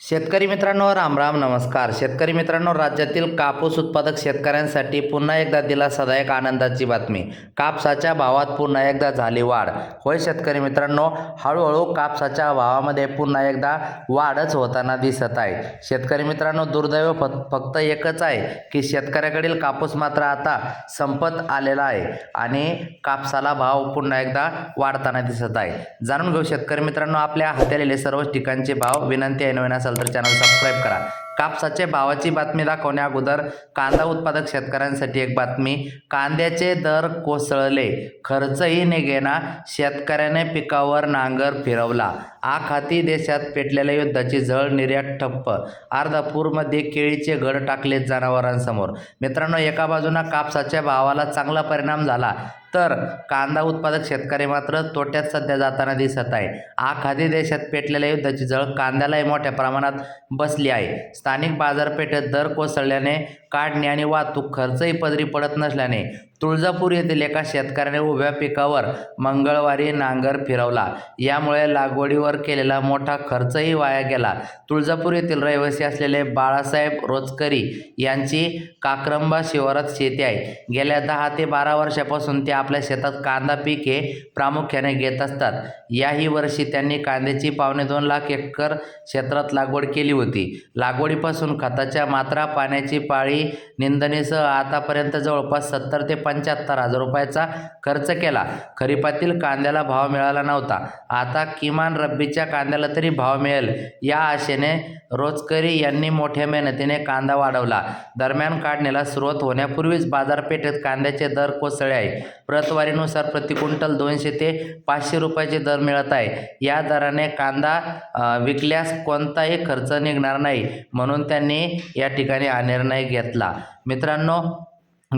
शेतकरी मित्रांनो, राम राम, नमस्कार. शेतकरी मित्रांनो, राज्यातील कापूस उत्पादक शेतकऱ्यांसाठी पुन्हा एकदा दिलासादायक आनंदाची बातमी. कापसाच्या भावात पुन्हा एकदा झाली वाढ. होय शेतकरी मित्रांनो, हळूहळू कापसाच्या भावामध्ये पुन्हा एकदा वाढच होताना दिसत आहे. शेतकरी मित्रांनो, दुर्दैव फक्त एकच आहे की शेतकऱ्याकडील कापूस मात्र आता संपत आलेला आहे आणि कापसाला भाव पुन्हा एकदा वाढताना दिसत आहे. जाणून घेऊ शेतकरी मित्रांनो आपल्या हाती आलेले सर्व ठिकाणचे भाव. विनंती आहे, नवीन असेल तर चॅनल सबस्क्राईब करा. कापसाच्या भावाची बातमी दाखवण्या अगोदर कांदा उत्पादक शेतकऱ्यांसाठी एक बातमी. कांद्याचे दर कोसळले, खर्चही निघेना, शेतकऱ्याने पिकावर नांगर फिरवला. आखाती देशात पेटलेल्या युद्धाची झळ, निर्यात ठप्प. अर्धापूरमध्ये केळीचे घड टाकले जनावरांसमोर. मित्रांनो, एका बाजूला कापसाच्या भावाला चांगला परिणाम झाला तर कांदा उत्पादक शेतकरी मात्र तोट्यात सध्या जाताना दिसत आहे. आखाती देशात पेटलेल्या युद्धाची झळ कांद्यालाही मोठ्या प्रमाणात बसली आहे. स्थानिक बाजारपेठेत दर कोसळल्याने काढणी आणि वाहतूक खर्चही पदरी पडत नसल्याने तुळजापूर येथील एका शेतकऱ्याने उभ्या पिकावर मंगळवारी नांगर फिरवला. यामुळे लागवडीवर केलेला मोठा खर्चही वाया गेला. तुळजापूर येथील रहिवासी असलेले बाळासाहेब रोचकरी यांची काक्रंबा शिवारात शेती आहे. गेल्या 10 ते 12 वर्षापासून ते आपल्या शेतात कांदा पीक हे प्रामुख्याने घेत असतात. याही वर्षी त्यांनी कांद्याची 2.25 लाख एकर क्षेत्रात लागवड केली होती. लागवडीपासून खताच्या मात्रा, पाण्याची पाळी, निंदणीसह आतापर्यंत जवळपास 70 ते 75 हजार रुपयाचा खर्च केला. खरीपातील कांद्याला भाव मिळाला नव्हता. आता किमान रब्बीच्या कांद्याला तरी भाव मिळेल या आशेने रोचकरी यांनी मोठ्या मेहनतीने कांदा वाढवला. दरम्यान काढणीला सुरुवात होण्यापूर्वीच बाजारपेठेत कांद्याचे दर कोसळले आहे. प्रतवारीनुसार प्रति क्विंटल 200 ते 500 रुपयाचे दर मिळत आहे. या दराने कांदा विकल्यास कोणताही खर्च निघणार नाही, म्हणून त्यांनी या ठिकाणी हा निर्णय घेतला. मित्रांनो,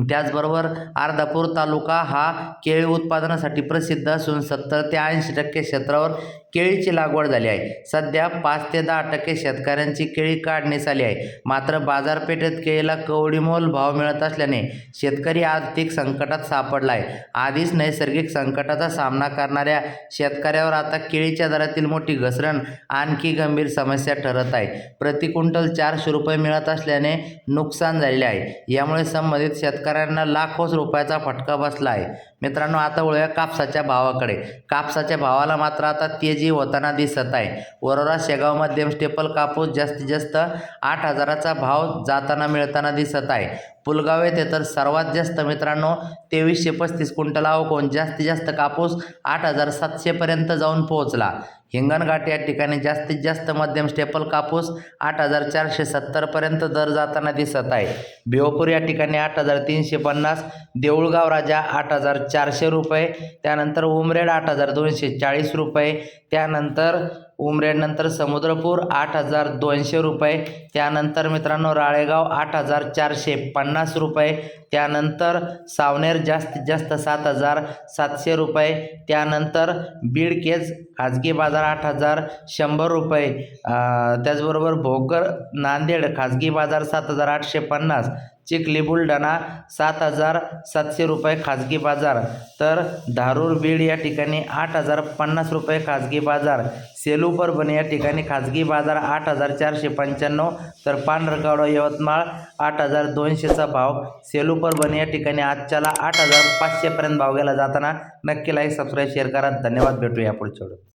त्याचबरोबर अर्धापूर तालुका हा केळी उत्पादनासाठी प्रसिद्ध असून 70 ते 80% क्षेत्रावर केळीची लागवड झाली आहे. सध्या 5 ते 10% शेतकऱ्यांची केळी काढणीस आली आहे. मात्र बाजारपेठेत केळीला कवडीमोल भाव मिळत असल्याने शेतकरी आर्थिक संकटात सापडला आहे. आधीच नैसर्गिक संकटाचा सामना करणाऱ्या शेतकऱ्यावर आता केळीच्या दरातील मोठी घसरण आणखी गंभीर समस्या ठरत आहे. प्रति क्विंटल 400 रुपये मिळत असल्याने नुकसान झालेले आहे. यामुळे संबंधित शेतकऱ्यांना लाखो रुपयाचा फटका बसला आहे. मित्रांनो, आता वळूया कापसाच्या भावाकडे. कापसाच्या भावाला मात्र आता तेजी होताना दिसत आहे. वरोरा शेगाव मध्यम स्टेपल कापूस जास्तीत जास्त 8,000चा भाव जाताना मिळताना दिसत आहे. पुलगाव येथे तर सर्वात जास्त मित्रांनो 2335 क्विंटल आवक होऊन जास्तीत जास्त कापूस 8,700 पर्यंत जाऊन पोहोचला. हिंगणघाट या ठिकाणी जास्तीत जास्त मध्यम स्टेपल कापूस 8,470 पर्यंत दर जाताना दिसत आहे. भिवपूर या ठिकाणी 8,350, देऊळगाव राजा 8,400 रुपये, त्यानंतर उमरेड 8,240 रुपये, त्यानंतर उमरेडनंतर समुद्रपूर 8,200 रुपये, त्यानंतर मित्रांनो राळेगाव 8,450 रुपये, त्यानंतर सावनेर जास्तीत जास्त 7,700 रुपये, त्यानंतर बीडकेज खाजगी बाजार 8,100 रुपये, त्याचबरोबर भोकर नांदेड खाजगी बाजार 7,850, चिखली बुलढाणा 7,700 रुपये खाजगी बाजार, तर धारूर बीड या ठिकाणी 8,050 रुपये खाजगी बाजार, सेलू परभणी या ठिकाणी खाजगी बाजार 8,495, तर पांढरकवडा यवतमाळ 8,200चा भाव. सेलू परभणी या ठिकाणी आजच्याला 8,500 पर्यंत भाव गेला जाताना. नक्की लाईक, सबस्क्राईब, शेअर करा. धन्यवाद. भेटूया पुढच्या व्हिडिओत.